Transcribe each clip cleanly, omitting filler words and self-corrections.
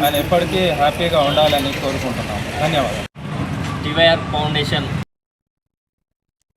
ఆయన ఎప్పటికీ హ్యాపీగా ఉండాలని కోరుకుంటున్నాం. ధన్యవాదాలు. టీవైఆర్ ఫౌండేషన్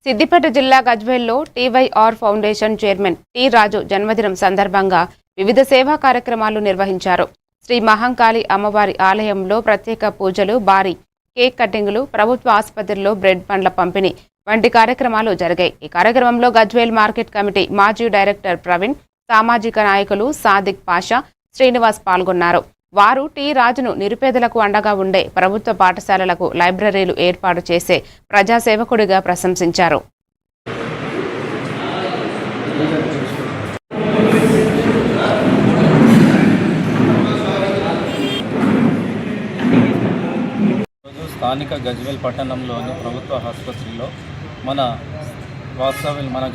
సిద్దిపేట జిల్లా గజ్వేల్లో టీవైఆర్ ఫౌండేషన్ చైర్మన్ టి రాజు జన్మదినం సందర్భంగా వివిధ సేవా కార్యక్రమాలు నిర్వహించారు. శ్రీ మహంకాళి అమ్మవారి ఆలయంలో ప్రత్యేక పూజలు, భారీ కేక్ కటింగులు, ప్రభుత్వ ఆసుపత్రిలో బ్రెడ్ పండ్ల పంపిణీ వంటి కార్యక్రమాలు జరిగాయి. ఈ కార్యక్రమంలో గజ్వేల్ మార్కెట్ కమిటీ మాజీ డైరెక్టర్ ప్రవీణ్, సామాజిక నాయకులు సాదిక్ పాషా, శ్రీనివాస్ పాల్గొన్నారు. వారు టి రాజును నిరుపేదలకు అండగా ఉండే ప్రభుత్వ పాఠశాలలకు లైబ్రరీలు ఏర్పాటు చేసే ప్రజాసేవకుడిగా ప్రశంసించారు. స్థానిక గజ్వేల్ పట్టణంలోని ప్రభుత్వ ఆసుపత్రిలో మన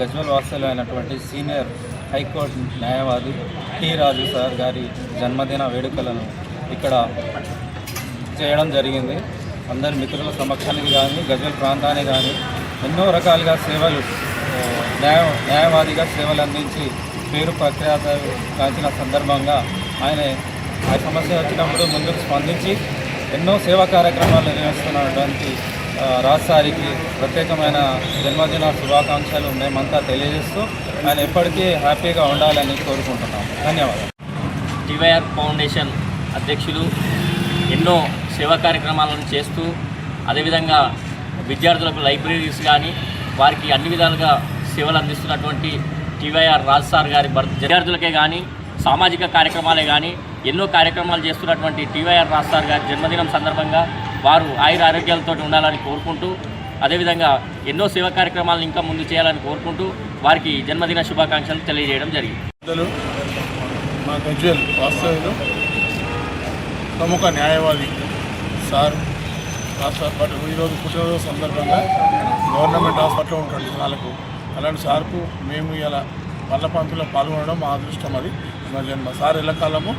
గజ్వేల్ వాస్తవ్యులు అయినటువంటి సీనియర్ హైకోర్టు న్యాయవాది టి రాజు సార్ గారి జన్మదిన వేడుకలను ఇక్కడ చేయడం జరిగింది. అందరి మిత్రుల సమక్షానికి కానీ, గజ్వేల్ ప్రాంతానికి కానీ ఎన్నో రకాలుగా సేవలు, న్యాయవాదిగా సేవలు అందించి పేరు ప్రఖ్యాతిన సందర్భంగా ఆయన ఆ సమస్య వచ్చినప్పుడు ముందుకు స్పందించి ఎన్నో సేవా కార్యక్రమాలు నిర్వహిస్తున్నటువంటి రాజ్ సార్కి ప్రత్యేకమైన జన్మదిన శుభాకాంక్షలు మేమంతా తెలియజేస్తూ ఆయన ఎప్పటికీ హ్యాపీగా ఉండాలని కోరుకుంటున్నాం. ధన్యవాదాలు. టీవైఆర్ ఫౌండేషన్ అధ్యక్షులు ఎన్నో సేవా కార్యక్రమాలను చేస్తూ, అదేవిధంగా విద్యార్థులకు లైబ్రరీస్ కానీ వారికి అన్ని విధాలుగా సేవలు అందిస్తున్నటువంటి టీవైఆర్ రాజ్ సార్ గారి విద్యార్థులకే కానీ, సామాజిక కార్యక్రమాలే కానీ ఎన్నో కార్యక్రమాలు చేస్తున్నటువంటి టీవైఆర్ రాజ్ సార్ గారి జన్మదినం సందర్భంగా వారు ఆయుర ఆరోగ్యాలతో ఉండాలని కోరుకుంటూ, అదేవిధంగా ఎన్నో సేవా కార్యక్రమాలను ఇంకా ముందు చేయాలని కోరుకుంటూ వారికి జన్మదిన శుభాకాంక్షలు తెలియజేయడం జరిగింది. మా గజ్వేల్ వాస్తవ్యులు ప్రముఖ న్యాయవాది సార్ రాష్ట్ర ఈరోజు పుట్టినరోజు సందర్భంగా గవర్నమెంట్ హాస్పిటల్లో ఉంటాడు జనాలకు. అలాంటి సార్కు మేము ఇలా పళ్ళ పంపిలో పాల్గొనడం మా అదృష్టం. అది మా జన్మ. సార్ ఎల్లకాలము